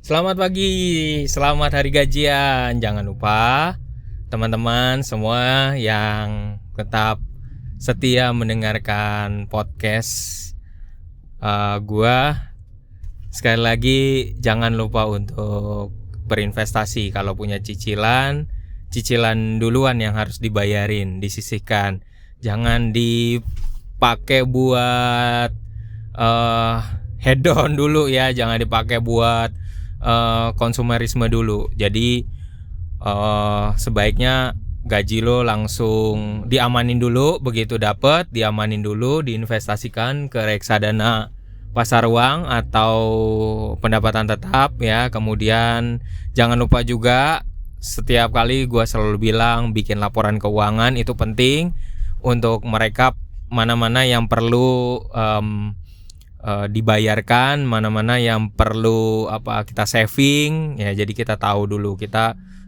Selamat pagi, selamat hari gajian. Jangan lupa teman-teman semua yang tetap setia mendengarkan podcast gua. Sekali lagi jangan lupa untuk berinvestasi. Kalau punya cicilan duluan yang harus dibayarin, disisihkan. Jangan dipakai buat head on dulu ya, jangan dipakai buat konsumerisme dulu. Jadi sebaiknya gaji lo langsung diamanin dulu, begitu dapat diamanin dulu, diinvestasikan ke reksadana pasar uang atau pendapatan tetap ya. Kemudian jangan lupa juga setiap kali gue selalu bilang bikin laporan keuangan itu penting untuk merekap mana-mana yang perlu dibayarkan, mana-mana yang perlu kita saving ya. Jadi kita tahu dulu,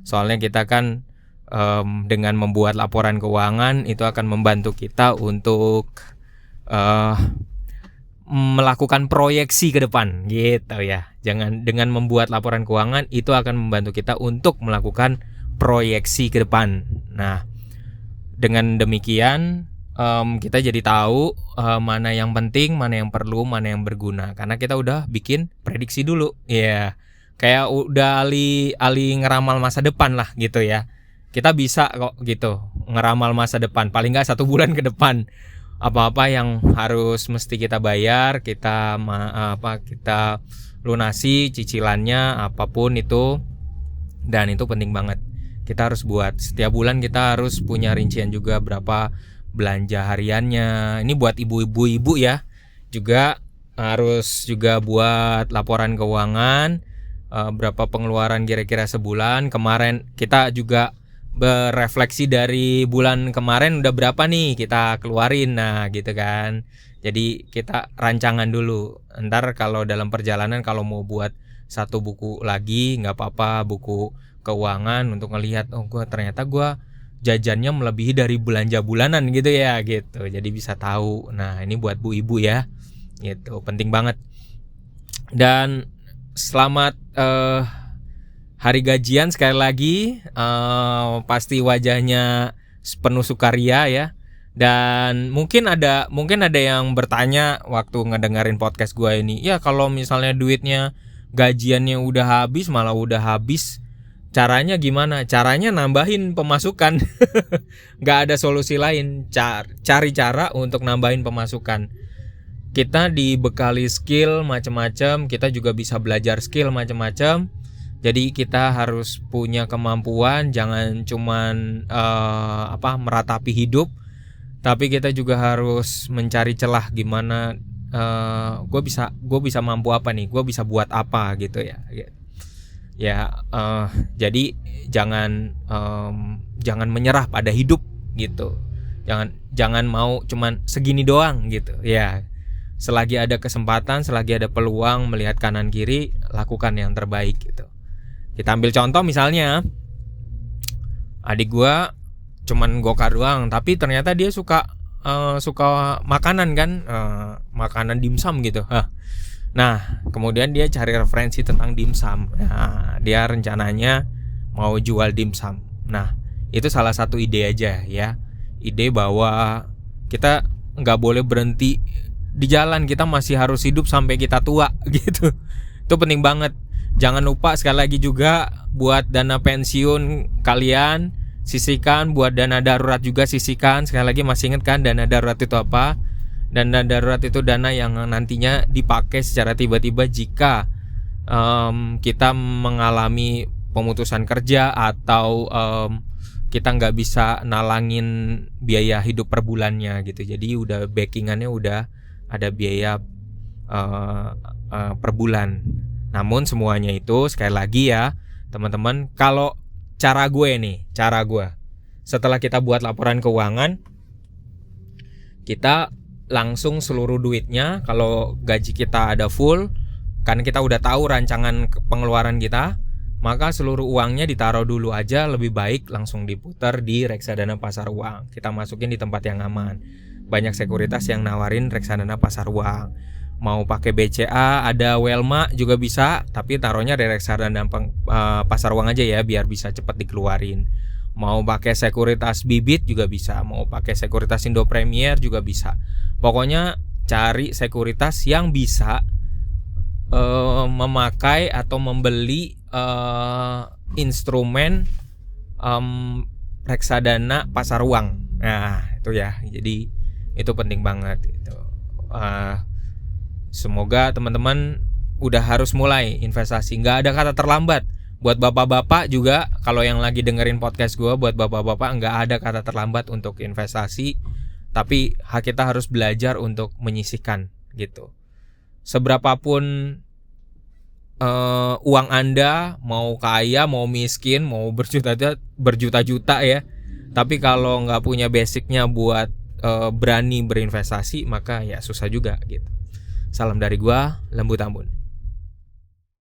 soalnya kita kan dengan membuat laporan keuangan itu akan membantu kita untuk melakukan proyeksi ke depan gitu ya. Dengan membuat laporan keuangan itu akan membantu kita untuk melakukan proyeksi ke depan. Nah, dengan demikian kita jadi tahu mana yang penting, mana yang perlu, mana yang berguna, karena kita udah bikin prediksi dulu ya. Kayak udah ali ngeramal masa depan lah gitu ya. Kita bisa kok gitu ngeramal masa depan, paling nggak 1 bulan ke depan. Apa-apa yang harus mesti kita bayar, kita lunasi cicilannya apapun itu. Dan itu penting banget. Kita harus buat setiap bulan, kita harus punya rincian juga berapa belanja hariannya. Ini buat ibu-ibu ya, juga harus juga buat laporan keuangan, berapa pengeluaran kira-kira sebulan. Kemarin kita juga berefleksi dari bulan kemarin udah berapa nih kita keluarin, nah gitu kan. Jadi kita rancangan dulu. Ntar kalau dalam perjalanan kalau mau buat 1 buku lagi nggak apa-apa, buku keuangan untuk ngelihat ternyata gue jajannya melebihi dari belanja bulanan gitu ya gitu. Jadi bisa tahu. Nah, ini buat bu ibu ya. Gitu, penting banget. Dan selamat hari gajian sekali lagi. Pasti wajahnya penuh sukaria ya. Dan mungkin ada yang bertanya waktu ngedengerin podcast gue ini, ya kalau misalnya duitnya gajiannya udah habis, malah udah habis, caranya gimana? Caranya nambahin pemasukan. Gak ada solusi lain. Cari cara untuk nambahin pemasukan. Kita dibekali skill macam-macam, kita juga bisa belajar skill macam-macam. Jadi kita harus punya kemampuan, jangan cuman meratapi hidup, tapi kita juga harus mencari celah gimana gue bisa mampu apa nih? Gue bisa buat apa gitu ya. Ya, jadi jangan menyerah pada hidup gitu. Jangan mau cuman segini doang gitu. Ya, selagi ada kesempatan, selagi ada peluang, melihat kanan kiri, lakukan yang terbaik gitu. Kita ambil contoh misalnya, adik gua cuman gokar doang, tapi ternyata dia suka makanan kan, makanan dimsum gitu. Nah, kemudian dia cari referensi tentang dimsum. Nah, dia rencananya mau jual dimsum. Nah, itu salah satu ide aja ya. Ide bahwa kita nggak boleh berhenti di jalan, kita masih harus hidup sampai kita tua gitu. Itu penting banget. Jangan lupa sekali lagi juga buat dana pensiun kalian sisihkan, buat dana darurat juga sisihkan. Sekali lagi masih ingat kan dana darurat itu apa? Dana darurat itu dana yang nantinya dipakai secara tiba-tiba jika kita mengalami pemutusan kerja atau kita nggak bisa nalangin biaya hidup per bulannya gitu. Jadi udah backingannya udah ada biaya per bulan. Namun semuanya itu sekali lagi ya teman-teman, kalau cara gue setelah kita buat laporan keuangan, kita langsung seluruh duitnya, kalau gaji kita ada full, kan kita udah tahu rancangan pengeluaran kita, maka seluruh uangnya ditaruh dulu aja, lebih baik langsung diputar di reksadana pasar uang. Kita masukin di tempat yang aman. Banyak sekuritas yang nawarin reksadana pasar uang. Mau pakai BCA, ada Welma juga bisa, tapi taruhnya di reksadana pasar uang aja ya, biar bisa cepat dikeluarin. Mau pakai sekuritas Bibit juga bisa, mau pakai sekuritas Indo Premier juga bisa. Pokoknya cari sekuritas yang bisa memakai atau membeli instrumen reksadana pasar uang. Nah itu ya, jadi itu penting banget gitu. Semoga teman-teman udah harus mulai investasi. Nggak ada kata terlambat. Buat bapak-bapak juga, kalau yang lagi dengerin podcast gue, buat bapak-bapak nggak ada kata terlambat untuk investasi. Tapi kita harus belajar untuk menyisihkan gitu. Seberapapun uang Anda, mau kaya, mau miskin, mau berjuta-juta ya, tapi kalau nggak punya basicnya buat berani berinvestasi, maka ya susah juga gitu. Salam dari gua, Lembu Tambun.